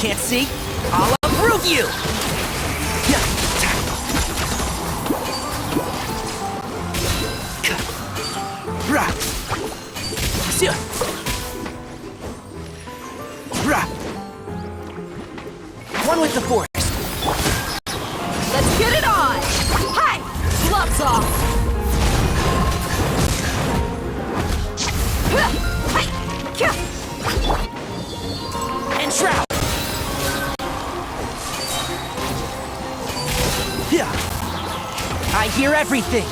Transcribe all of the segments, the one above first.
can't see, I'll uproot you! One with the force. Let's get it on! Hi! Gloves off! And shroud. I hear everything.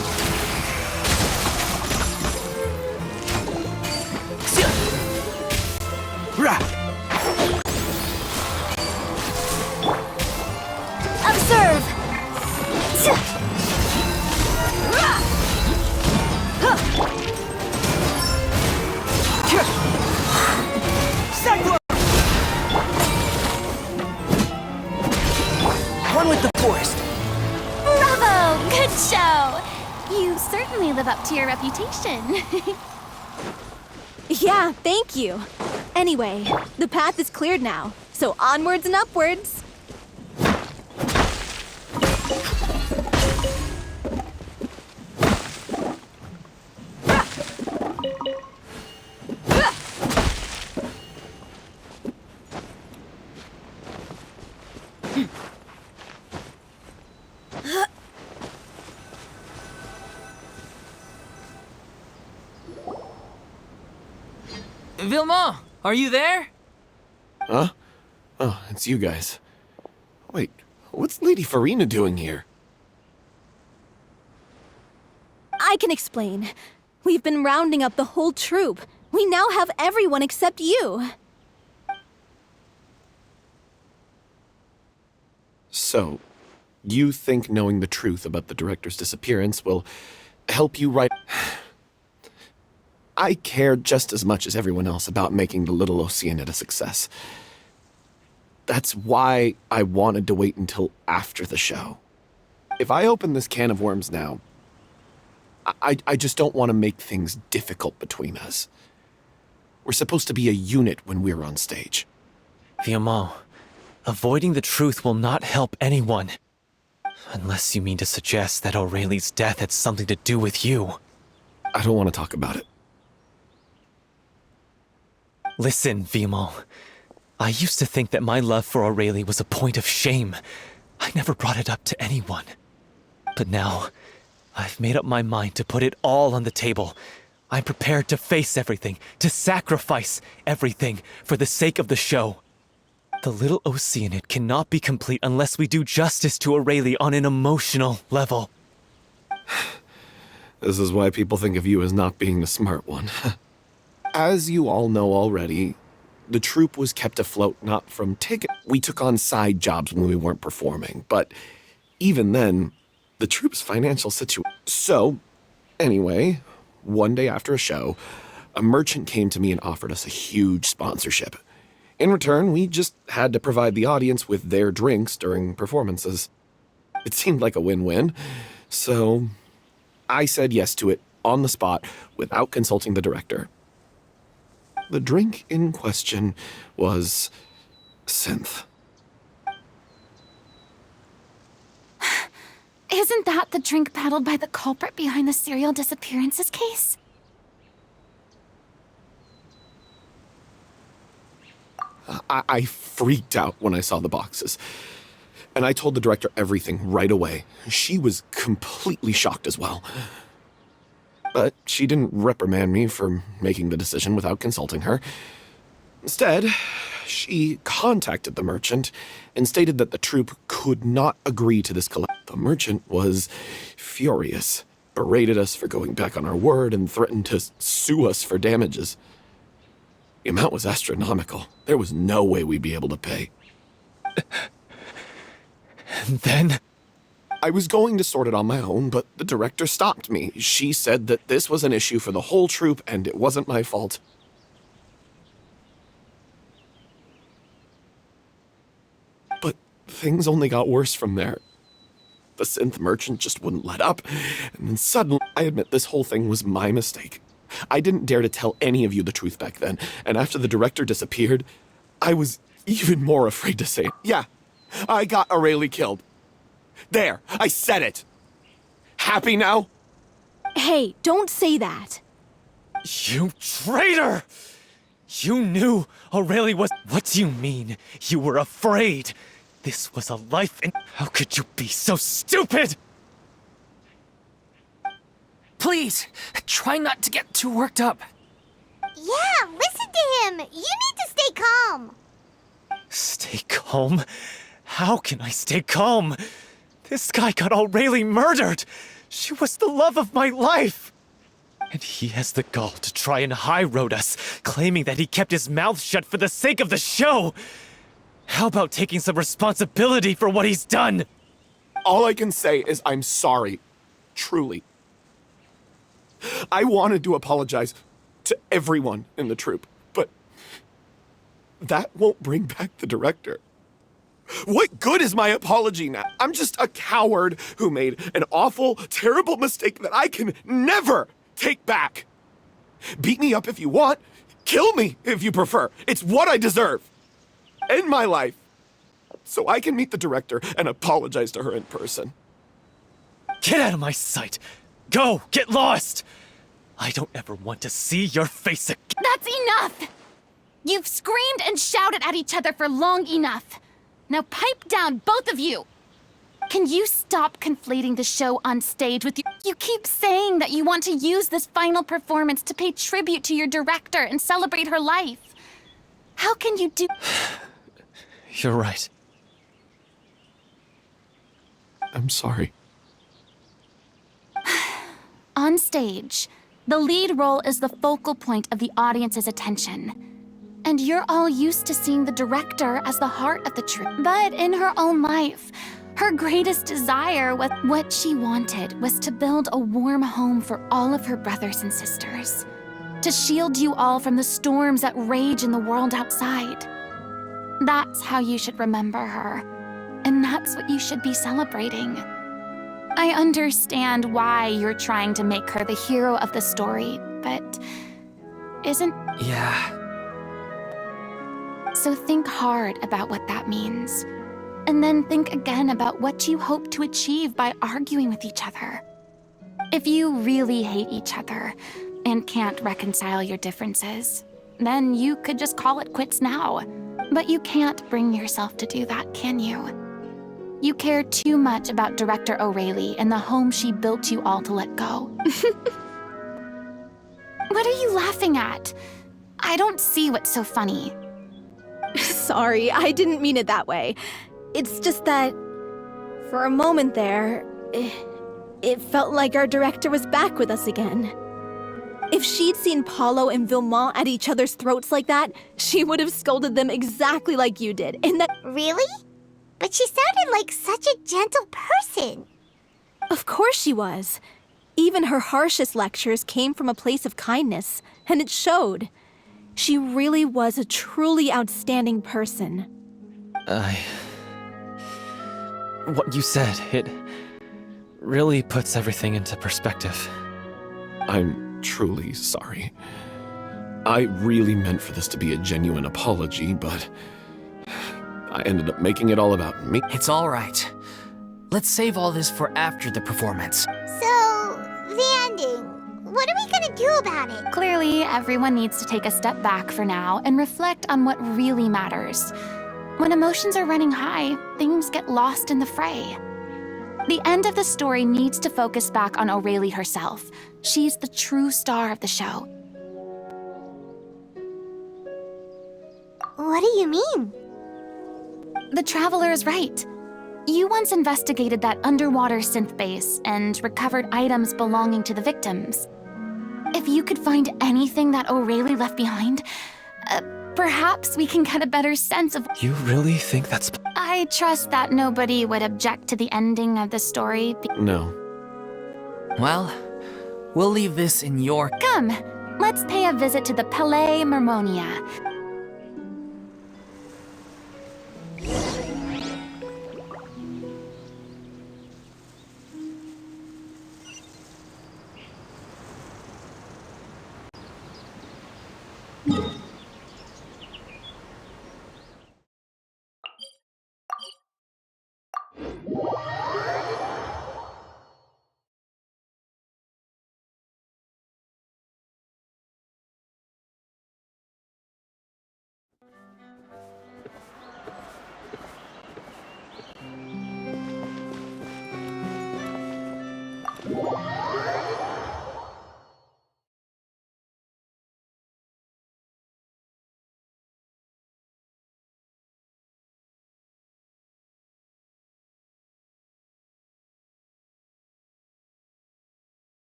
Observe! One with the force. Bravo! Good show! You certainly live up to your reputation. Yeah, thank you. Anyway, the path is cleared now, so onwards and upwards. Vilma, are you there? Huh? Oh, it's you guys. Wait, what's Lady Furina doing here? I can explain. We've been rounding up the whole troop. We now have everyone except you. So, you think knowing the truth about the director's disappearance will help you write... I care just as much as everyone else about making the little Oceanid a success. That's why I wanted to wait until after the show. If I open this can of worms now, I just don't want to make things difficult between us. We're supposed to be a unit when we're on stage. Vilma, avoiding the truth will not help anyone. Unless you mean to suggest that Aurelie's death had something to do with you. I don't want to talk about it. Listen, Vilma. I used to think that my love for Aurelie was a point of shame. I never brought it up to anyone. But now, I've made up my mind to put it all on the table. I'm prepared to face everything, to sacrifice everything for the sake of the show. The little Oceanid cannot be complete unless we do justice to Aurelie on an emotional level. This is why people think of you as not being the smart one. As you all know already, the troupe was kept afloat not from ticket. We took on side jobs when we weren't performing, but even then, the troupe's financial situation. So, anyway, one day after a show, a merchant came to me and offered us a huge sponsorship. In return, we just had to provide the audience with their drinks during performances. It seemed like a win-win, so I said yes to it on the spot without consulting the director. The drink in question was synth. Isn't that the drink peddled by the culprit behind the serial disappearances case? I freaked out when I saw the boxes. And I told the director everything right away. She was completely shocked as well. But she didn't reprimand me for making the decision without consulting her. Instead, she contacted the merchant and stated that the troupe could not agree to this collab. The merchant was furious, berated us for going back on our word, and threatened to sue us for damages. The amount was astronomical. There was no way we'd be able to pay. And then? I was going to sort it on my own, but the director stopped me. She said that this was an issue for the whole troupe and it wasn't my fault. But things only got worse from there. The synth merchant just wouldn't let up, and then suddenly, I admit this whole thing was my mistake. I didn't dare to tell any of you the truth back then, and after the director disappeared, I was even more afraid to say it. Yeah, I got Aurelie killed. There, I said it. Happy now? Hey, don't say that. You traitor! You knew Aurelie was. What do you mean? You were afraid? This was a life in. How could you be so stupid? Please, try not to get too worked up. Yeah, listen to him. You need to stay calm. Stay calm? How can I stay calm? This guy got Aurelie murdered! She was the love of my life! And he has the gall to try and high-road us, claiming that he kept his mouth shut for the sake of the show! How about taking some responsibility for what he's done? All I can say is I'm sorry. Truly. I wanted to apologize to everyone in the troupe, but that won't bring back the director. What good is my apology now? I'm just a coward who made an awful, terrible mistake that I can never take back. Beat me up if you want. Kill me if you prefer. It's what I deserve. End my life so I can meet the director and apologize to her in person. Get out of my sight! Go! Get lost! I don't ever want to see your face again. That's enough! You've screamed and shouted at each other for long enough. Now pipe down, both of you! Can you stop conflating the show on stage with you? You keep saying that you want to use this final performance to pay tribute to your director and celebrate her life. How can you do— You're right. I'm sorry. On stage, the lead role is the focal point of the audience's attention. And you're all used to seeing the director as the heart of the troupe. But in her own life, her greatest desire, what she wanted, was to build a warm home for all of her brothers and sisters. To shield you all from the storms that rage in the world outside. That's how you should remember her. And that's what you should be celebrating. I understand why you're trying to make her the hero of the story, but isn't— Yeah. So think hard about what that means. And then think again about what you hope to achieve by arguing with each other. If you really hate each other and can't reconcile your differences, then you could just call it quits now. But you can't bring yourself to do that, can you? You care too much about Director Aurelie and the home she built you all to let go. What are you laughing at? I don't see what's so funny. Sorry, I didn't mean it that way. It's just that, for a moment there, it felt like our director was back with us again. If she'd seen Paulo and Villemont at each other's throats like that, she would have scolded them exactly like you did, and that— Really? But she sounded like such a gentle person. Of course she was. Even her harshest lectures came from a place of kindness, and it showed. She really was a truly outstanding person. What you said, it really puts everything into perspective. I'm truly sorry. I really meant for this to be a genuine apology, but I ended up making it all about me. It's all right. Let's save all this for after the performance. So, the ending. What are we gonna do about it? Clearly, everyone needs to take a step back for now and reflect on what really matters. When emotions are running high, things get lost in the fray. The end of the story needs to focus back on Aurelie herself. She's the true star of the show. What do you mean? The Traveler is right. You once investigated that underwater synth base and recovered items belonging to the victims. If you could find anything that Aurelie left behind, perhaps we can get a better sense of— You really think that's— I trust that nobody would object to the ending of the story. No. Well, we'll leave this in your— Come, let's pay a visit to the Palais Mermonia.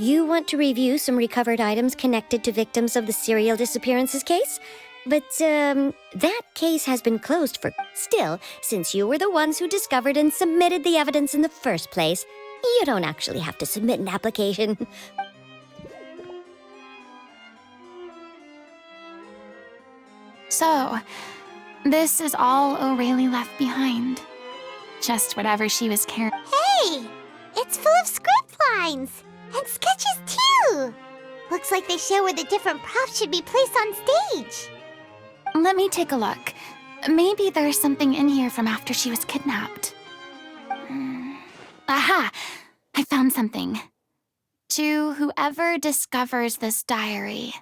You want to review some recovered items connected to victims of the serial disappearances case? But, that case has been closed for... Still, since you were the ones who discovered and submitted the evidence in the first place, you don't actually have to submit an application. So, this is all O'Reilly left behind. Just whatever she was carrying. Hey! It's full of script lines! And sketches, too! Looks like they show where the different props should be placed on stage. Let me take a look. Maybe there's something in here from after she was kidnapped. Aha! I found something. To whoever discovers this diary.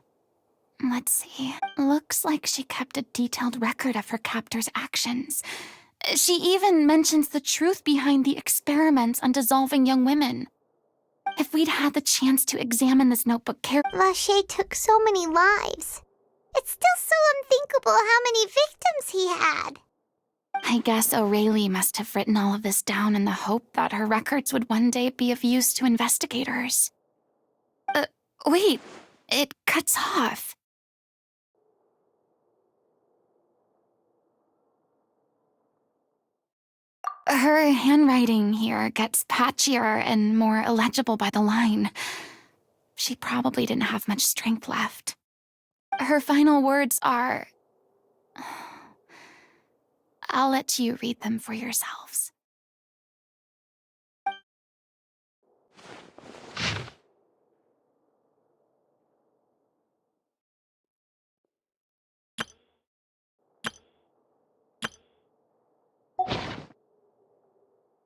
Let's see. Looks like she kept a detailed record of her captor's actions. She even mentions the truth behind the experiments on dissolving young women. If we'd had the chance to examine this notebook carefully... Lachey took so many lives. It's still so unthinkable how many victims he had. I guess O'Reilly must have written all of this down in the hope that her records would one day be of use to investigators. Wait, it cuts off. Her handwriting here gets patchier and more illegible by the line. She probably didn't have much strength left. Her final words are... I'll let you read them for yourselves.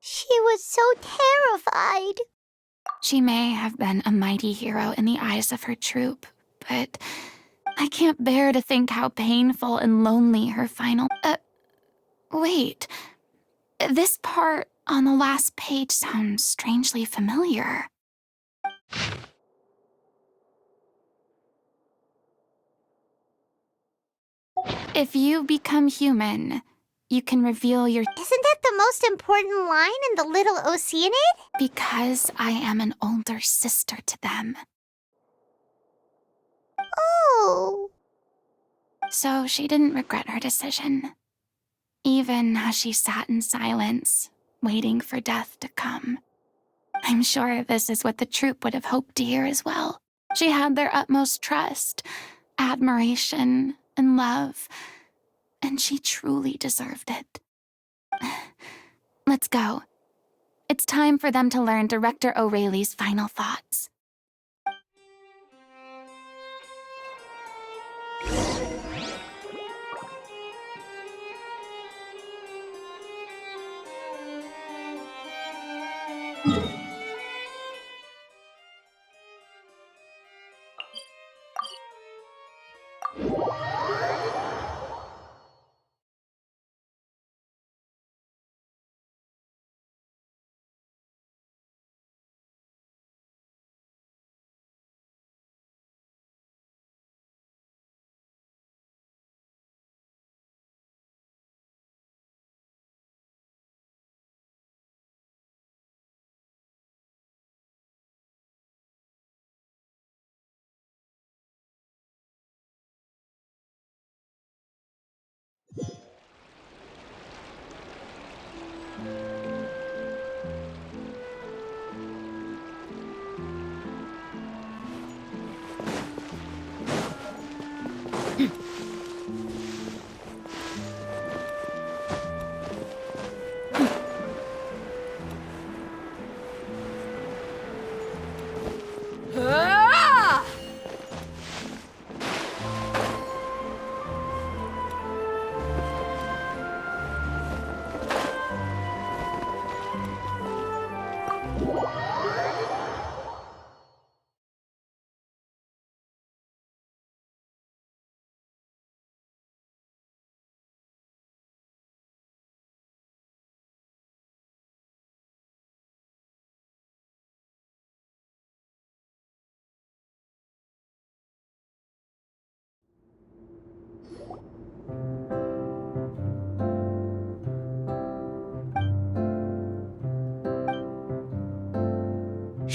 She was so terrified. She may have been a mighty hero in the eyes of her troop, but I can't bear to think how painful and lonely her final... Wait. This part on the last page sounds strangely familiar. If you become human, you can reveal your... Isn't that the most important line in the Little Oceanid? Because I am an older sister to them. Oh. So she didn't regret her decision. Even as she sat in silence, waiting for death to come. I'm sure this is what the troop would have hoped to hear as well. She had their utmost trust, admiration, and love, and she truly deserved it. Let's go. It's time for them to learn Director O'Reilly's final thoughts.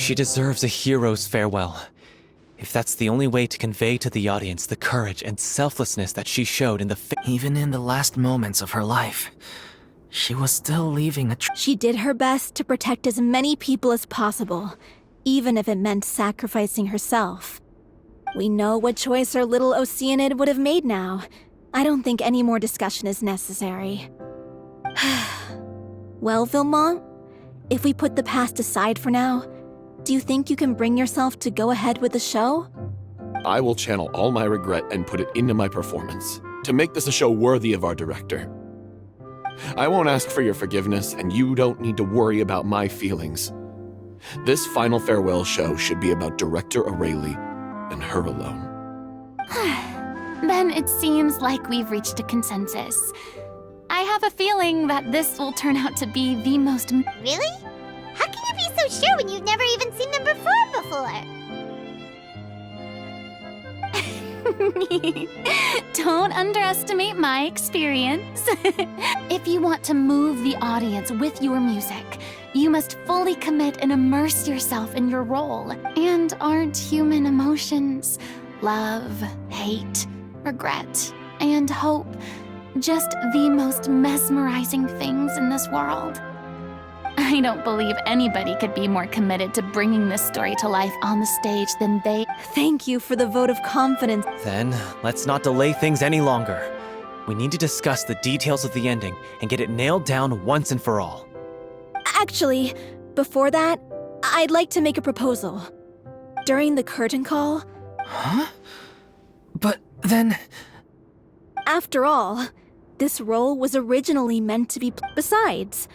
She deserves a hero's farewell. If that's the only way to convey to the audience the courage and selflessness that she showed in the Even in the last moments of her life, she was still leaving a She did her best to protect as many people as possible, even if it meant sacrificing herself. We know what choice our little Oceanid would have made now. I don't think any more discussion is necessary. Well, Vilmont, if we put the past aside for now, do you think you can bring yourself to go ahead with the show? I will channel all my regret and put it into my performance, to make this a show worthy of our director. I won't ask for your forgiveness, and you don't need to worry about my feelings. This final farewell show should be about Director Aurelie and her alone. Then it seems like we've reached a consensus. I have a feeling that this will turn out to be the most... Really? How can you be so sure when you've never even seen them perform before? Don't underestimate my experience. If you want to move the audience with your music, you must fully commit and immerse yourself in your role. And aren't human emotions, love, hate, regret, and hope just the most mesmerizing things in this world? I don't believe anybody could be more committed to bringing this story to life on the stage than they. Thank you for the vote of confidence. Then, let's not delay things any longer. We need to discuss the details of the ending and get it nailed down once and for all. Actually, before that, I'd like to make a proposal. During the curtain call... Huh? But then... After all, this role was originally meant to be... Besides,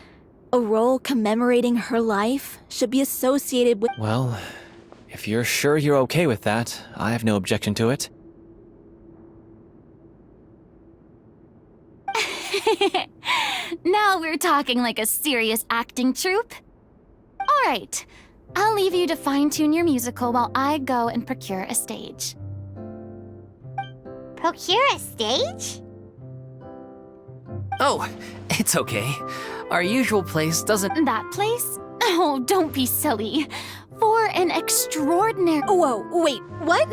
a role commemorating her life should be associated with... Well, if you're sure you're okay with that, I have no objection to it. Now we're talking like a serious acting troupe. All right, I'll leave you to fine-tune your musical while I go and procure a stage. Procure a stage? Oh, it's okay. Our usual place doesn't... That place? Oh, don't be silly. For an extraordinary... Whoa, wait, what?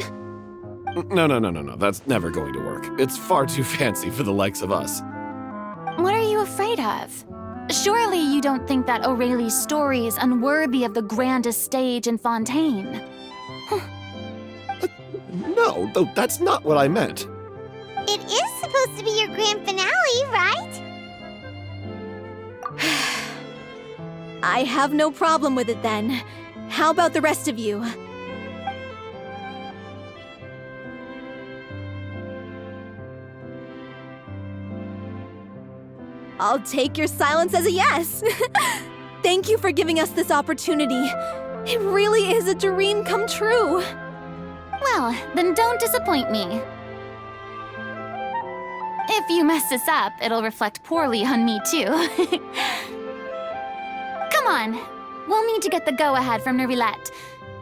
No. That's never going to work. It's far too fancy for the likes of us. What are you afraid of? Surely you don't think that Aurelie's story is unworthy of the grandest stage in Fontaine. No, though that's not what I meant. It is supposed to be your grand finale, right? I have no problem with it then. How about the rest of you? I'll take your silence as a yes. Thank you for giving us this opportunity. It really is a dream come true. Well, then don't disappoint me. If you mess this up, it'll reflect poorly on me too. Come on, we'll need to get the go-ahead from Nervilette.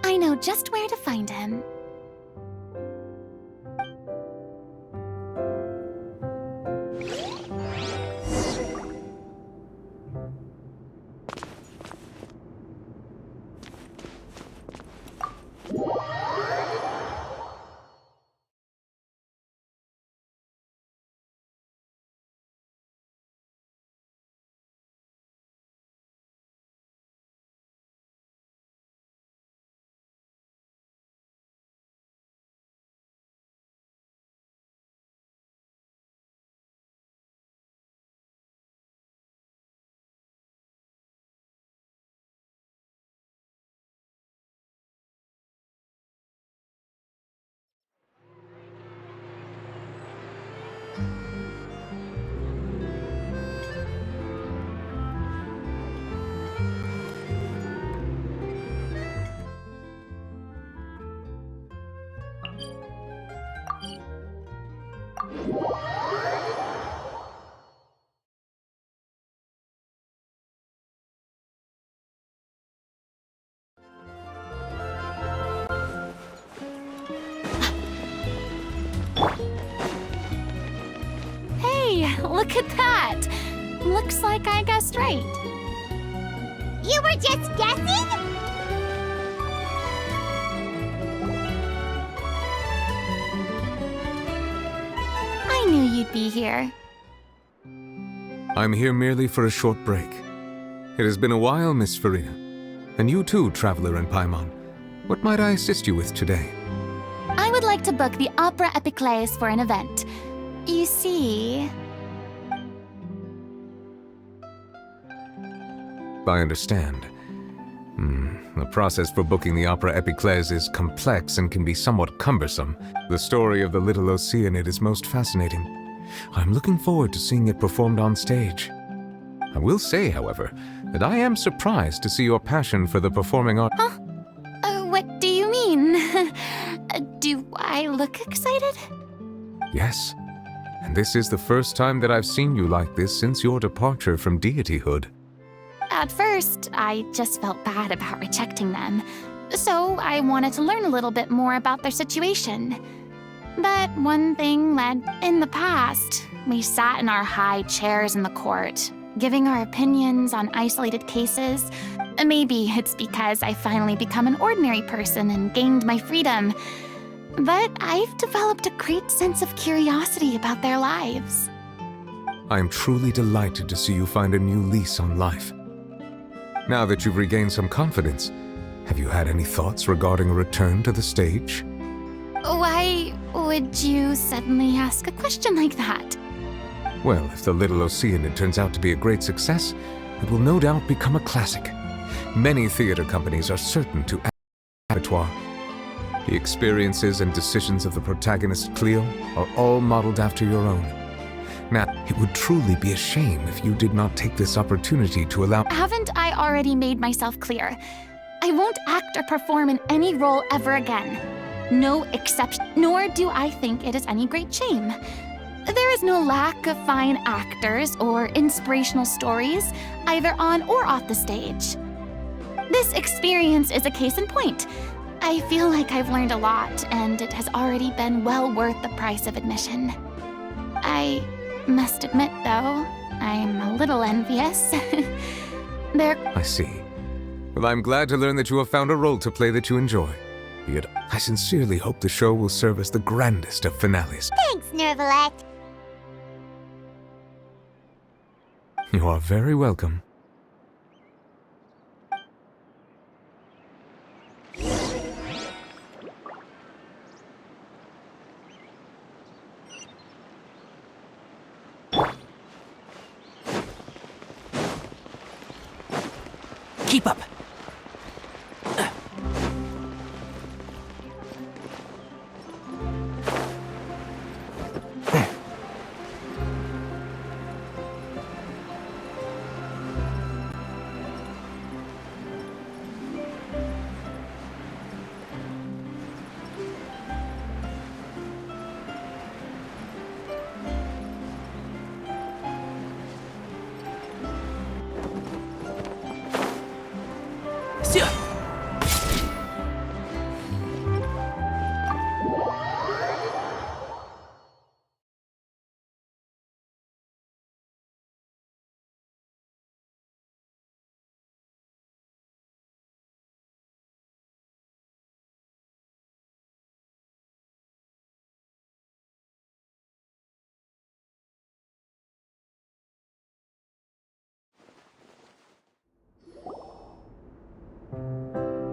I know just where to find him. Look at that! Looks like I guessed right. You were just guessing? knew you'd be here. I'm here merely for a short break. It has been a while, Miss Furina. And you too, Traveler in Paimon. What might I assist you with today? I would like to book the Opera Epiclese for an event. You see... I understand. The process for booking the Opera Epiclese is complex and can be somewhat cumbersome. The story of the little Oceanid is most fascinating. I'm looking forward to seeing it performed on stage. I will say, however, that I am surprised to see your passion for the performing art. Huh? What do you mean? Do I look excited? Yes. And this is the first time that I've seen you like this since your departure from deityhood. At first, I just felt bad about rejecting them, so I wanted to learn a little bit more about their situation. But one thing led. In the past, we sat in our high chairs in the court, giving our opinions on isolated cases. Maybe it's because I finally become an ordinary person and gained my freedom. But I've developed a great sense of curiosity about their lives. I am truly delighted to see you find a new lease on life. Now that you've regained some confidence, have you had any thoughts regarding a return to the stage? Why would you suddenly ask a question like that? Well, if the Little Oceanid turns out to be a great success, it will no doubt become a classic. Many theater companies are certain to add repertoire. The experiences and decisions of the protagonist Cleo are all modeled after your own. Now, it would truly be a shame if you did not take this opportunity to allow— Haven't I already made myself clear? I won't act or perform in any role ever again. No exception, nor do I think it is any great shame. There is no lack of fine actors or inspirational stories, either on or off the stage. This experience is a case in point. I feel like I've learned a lot, and it has already been well worth the price of admission. I must admit, though, I'm a little envious. I see. Well, I'm glad to learn that you have found a role to play that you enjoy. Yet, I sincerely hope the show will serve as the grandest of finales. Thanks, Nervalette. You are very welcome. Keep up.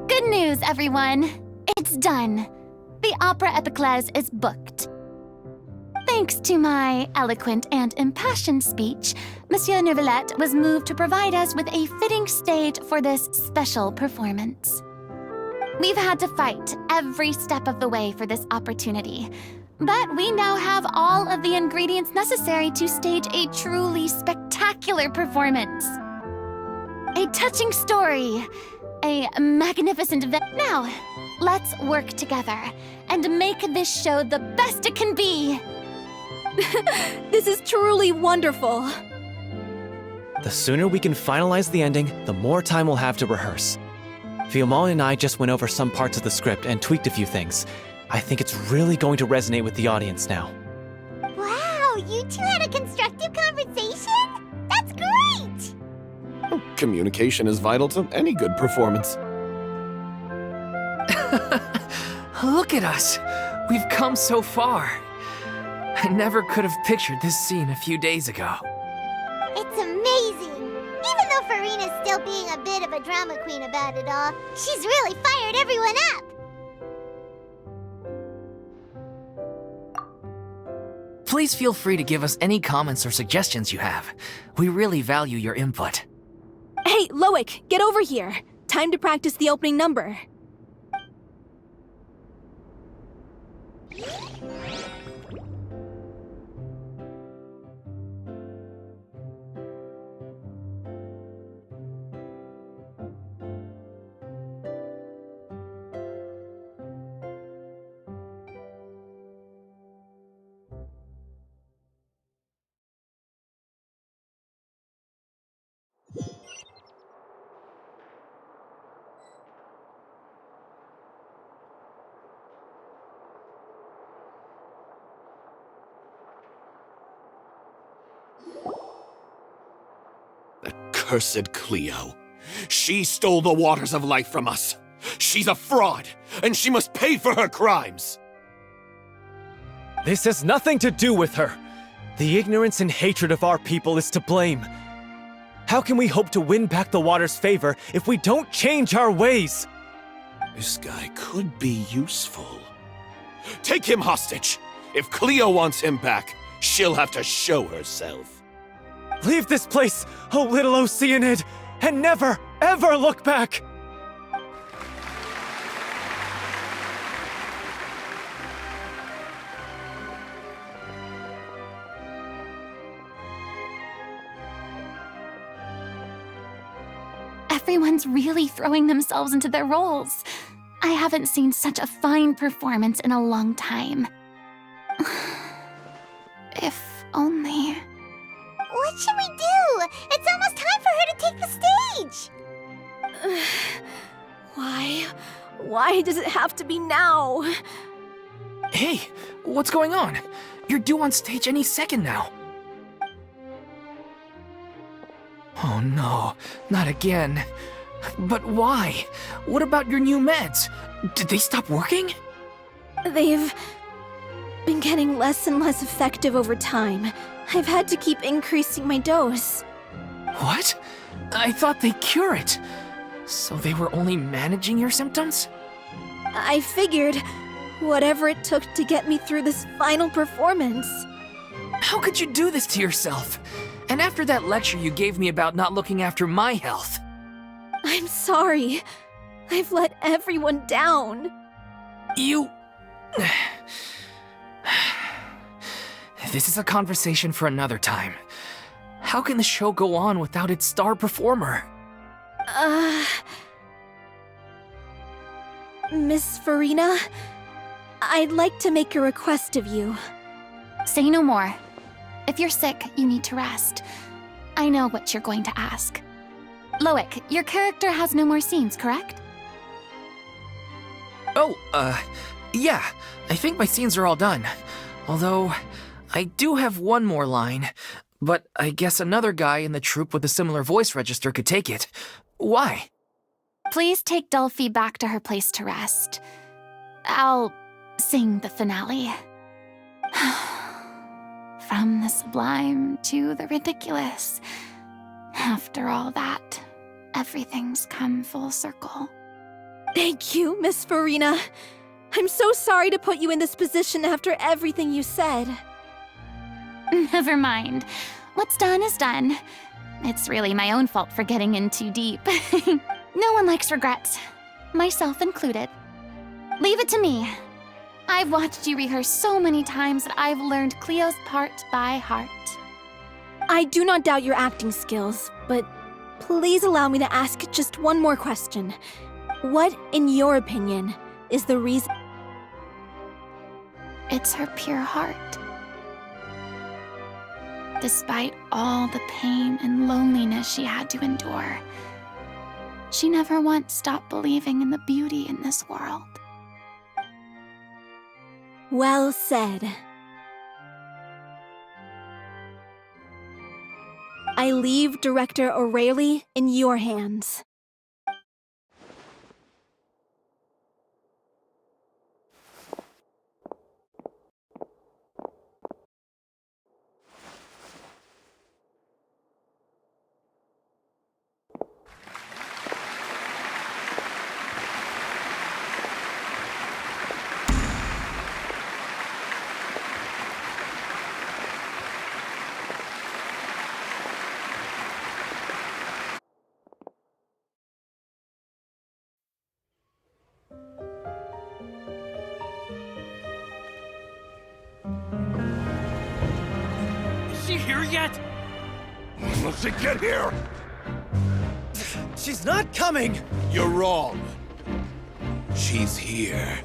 Good news, everyone! It's done. The Opera Epiclese is booked. Thanks to my eloquent and impassioned speech, Monsieur Nervalette was moved to provide us with a fitting stage for this special performance. We've had to fight every step of the way for this opportunity, but we now have all of the ingredients necessary to stage a truly spectacular performance. A touching story, a magnificent event. Now, let's work together and make this show the best it can be. This is truly wonderful. The sooner we can finalize the ending, the more time we'll have to rehearse. Fiamma and I just went over some parts of the script and tweaked a few things. I think it's really going to resonate with the audience now. Wow, you two had a constructive conversation? That's great! Communication is vital to any good performance. Look at us. We've come so far. I never could have pictured this scene a few days ago. It's amazing! Even though Furina's still being a bit of a drama queen about it all, she's really fired everyone up! Please feel free to give us any comments or suggestions you have. We really value your input. Hey, Loic, get over here. Time to practice the opening number. Cursed Cleo. She stole the waters of life from us. She's a fraud, and she must pay for her crimes. This has nothing to do with her. The ignorance and hatred of our people is to blame. How can we hope to win back the water's favor if we don't change our ways? This guy could be useful. Take him hostage. If Cleo wants him back, she'll have to show herself. Leave this place, oh little Oceanid, and never, ever look back! Everyone's really throwing themselves into their roles. I haven't seen such a fine performance in a long time. If only... What should we do? It's almost time for her to take the stage! Why does it have to be now? Hey, what's going on? You're due on stage any second now. Oh no, not again. But why? What about your new meds? Did they stop working? They've been getting less and less effective over time. I've had to keep increasing my dose. What? I thought they cure it. So they were only managing your symptoms? I figured whatever it took to get me through this final performance. How could you do this to yourself? And after that lecture you gave me about not looking after my health. I'm sorry. I've let everyone down. You... This is a conversation for another time. How can the show go on without its star performer? Miss Furina, I'd like to make a request of you. Say no more. If you're sick, you need to rest. I know what you're going to ask. Loic, your character has no more scenes, correct? Oh, yeah. I think my scenes are all done. Although, I do have one more line. But I guess another guy in the troupe with a similar voice register could take it. Why? Please take Delphi back to her place to rest. I'll sing the finale. From the sublime to the ridiculous. After all that, everything's come full circle. Thank you, Miss Furina. I'm so sorry to put you in this position after everything you said. Never mind. What's done is done. It's really my own fault for getting in too deep. No one likes regrets, myself included. Leave it to me. I've watched you rehearse so many times that I've learned Cleo's part by heart. I do not doubt your acting skills, but please allow me to ask just one more question. What, in your opinion, is the reason? It's her pure heart. Despite all the pain and loneliness she had to endure, she never once stopped believing in the beauty in this world. Well said. I leave Director O'Reilly in your hands. she here yet? Let's get here! She's not coming! You're wrong. She's here.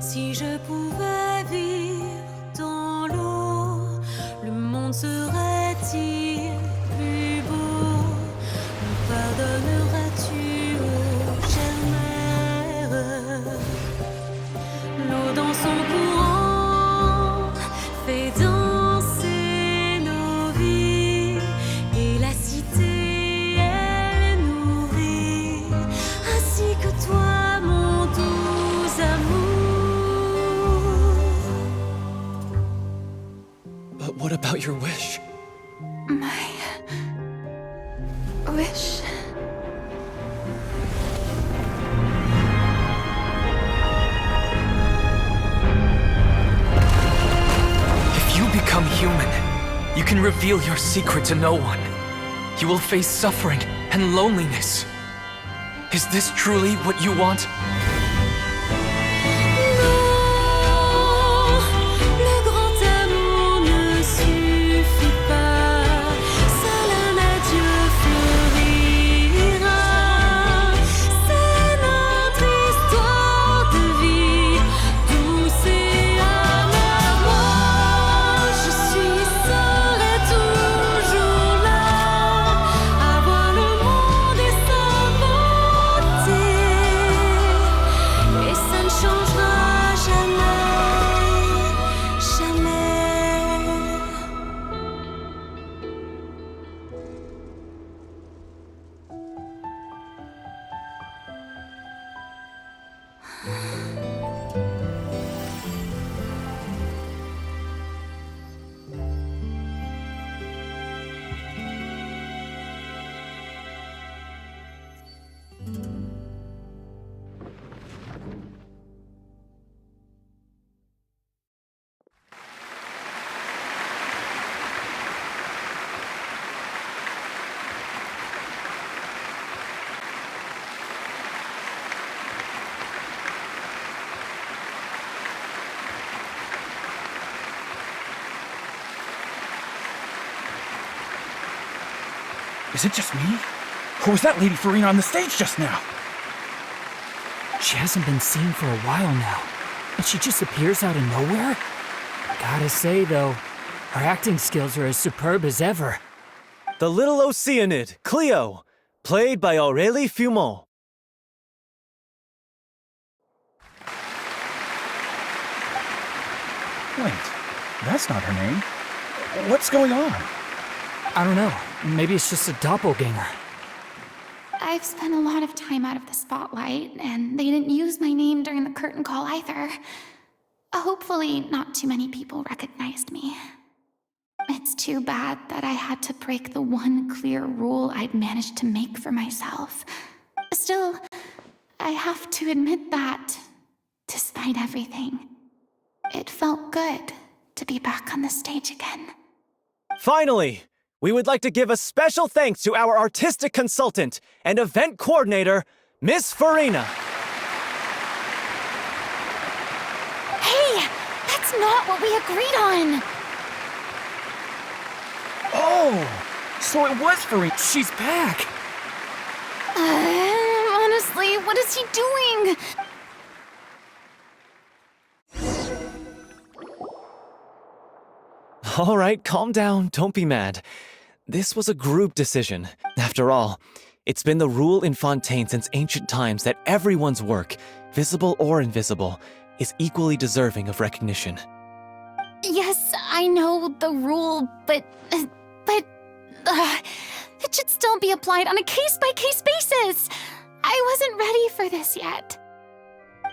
Si je pouvais vivre dans l'eau, le monde serait-il plus beau? Me pardonneras-tu, ô chère mère? L'eau dans son courant fait danser nos vies, et la cité elle nourrit, ainsi que toi, mon doux amour. But what about your wish? My wish. If you become human, you can reveal your secret to no one. You will face suffering and loneliness. Is this truly what you want? Le grand amour ne suffit pas, seul un adieu fleurira. C'est notre histoire de vie, douce et amère. Moi, je suis seule et toujours là, à voir le monde et sa beauté. Et ça ne changera jamais, jamais. Is it just me? Or was that Lady Furina on the stage just now? She hasn't been seen for a while now, and she just appears out of nowhere? Gotta say, though, her acting skills are as superb as ever. The little Oceanid, Cleo, played by Aurélie Fumont. Wait, that's not her name. What's going on? I don't know. Maybe it's just a doppelganger. I've spent a lot of time out of the spotlight, and they didn't use my name during the curtain call either. Hopefully, not too many people recognized me. It's too bad that I had to break the one clear rule I'd managed to make for myself. Still, I have to admit that, despite everything, it felt good to be back on the stage again. Finally, we would like to give a special thanks to our artistic consultant and event coordinator, Miss Furina. Hey, that's not what we agreed on! Oh, so it was Furina. She's back! Honestly, what is he doing? All right, calm down, don't be mad. This was a group decision. After all, it's been the rule in Fontaine since ancient times that everyone's work, visible or invisible, is equally deserving of recognition. Yes, I know the rule, but it should still be applied on a case-by-case basis. I wasn't ready for this yet.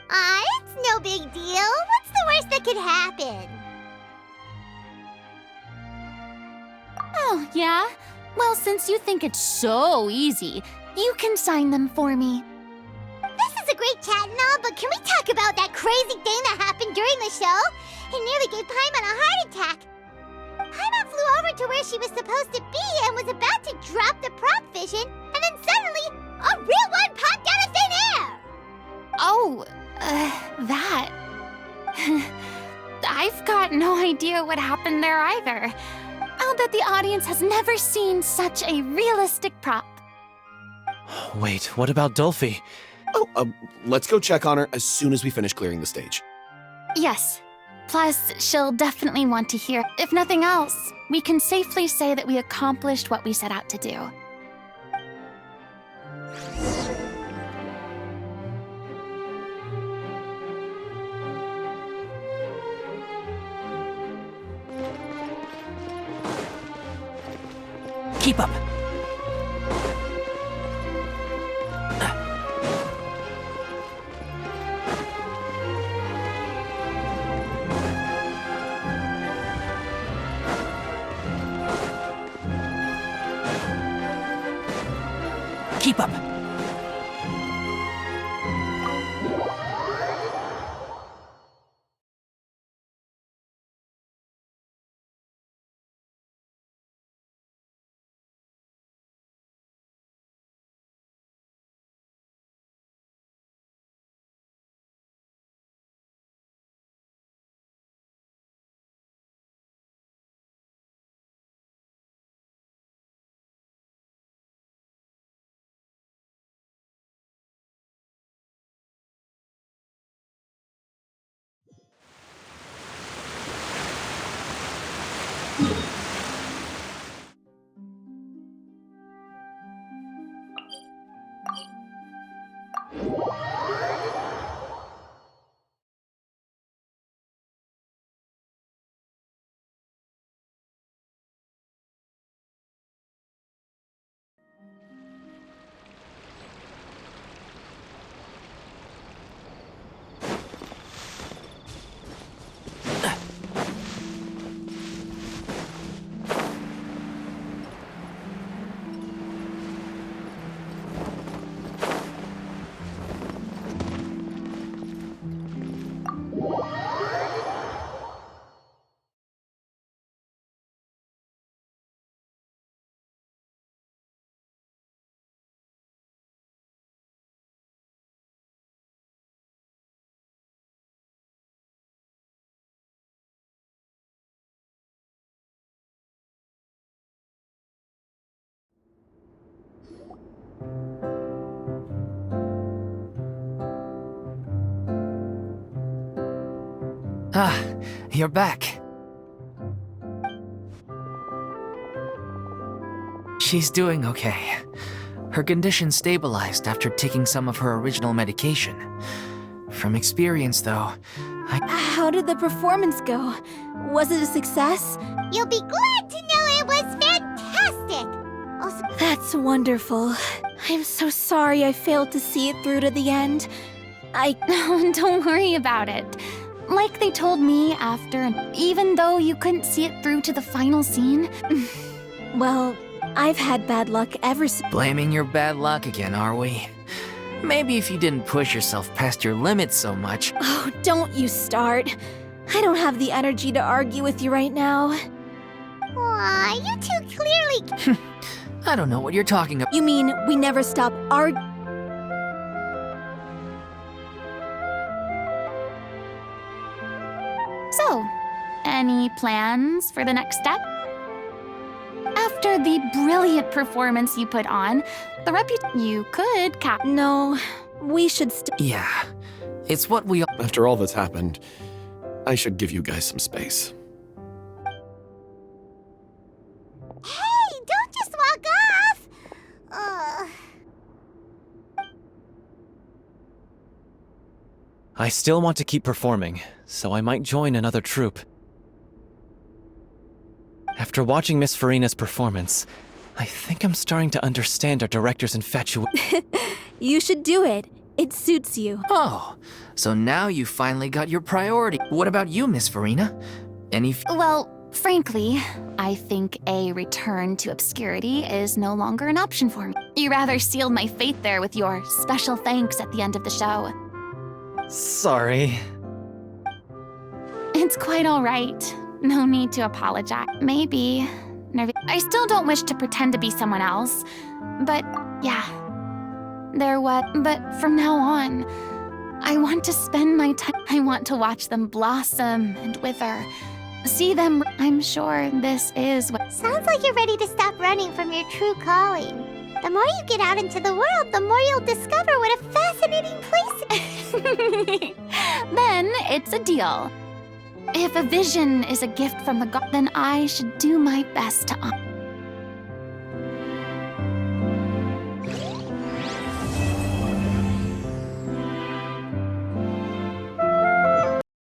It's no big deal. What's the worst that could happen? Oh, yeah? Well, since you think it's so easy, you can sign them for me. This is a great chat and all, but can we talk about that crazy thing that happened during the show? It nearly gave Paimon a heart attack. Paimon flew over to where she was supposed to be and was about to drop the prop vision, and then suddenly, a real one popped out of thin air! Oh, That. I've got no idea what happened there either. I'll bet the audience has never seen such a realistic prop. Wait, what about Dolphy? Oh, let's go check on her as soon as we finish clearing the stage. Yes. Plus, she'll definitely want to hear. If nothing else, we can safely say that we accomplished what we set out to do. Keep up. Keep up. Ah, you're back. She's doing okay. Her condition stabilized after taking some of her original medication. From experience, though, How did the performance go? Was it a success? You'll be glad to know it was fantastic! Also, That's wonderful. I'm so sorry I failed to see it through to the end. Don't worry about it. Like they told me after, even though you couldn't see it through to the final scene. Well, I've had bad luck ever since. blaming your bad luck again, are we? Maybe if you didn't push yourself past your limits so much. Oh, don't you start. I don't have the energy to argue with you right now. aw, you two clearly... I don't know what you're talking about. You mean we never stop arguing? So, any plans for the next step? After the brilliant performance you put on, you could No, we should Yeah, it's what we all. After all that's happened, I should give you guys some space. Hey, don't just walk off! I still want to keep performing, so I might join another troupe. After watching Miss Furina's performance, I think I'm starting to understand our director's infatuation. You should do it. It suits you. Oh, so now you finally got your priority. What about you, Miss Furina? Any Well, frankly, I think a return to obscurity is no longer an option for me. You rather sealed my fate there with your special thanks at the end of the show. Sorry. It's quite all right. No need to apologize. Maybe. I still don't wish to pretend to be someone else. But, yeah. But from now on, I want to spend my time. I want to watch them blossom and wither. See them. I'm sure this is what. Sounds like you're ready to stop running from your true calling. The more you get out into the world, the more you'll discover what a fascinating place. Then it's a deal. If a vision is a gift from the god, then I should do my best to honor.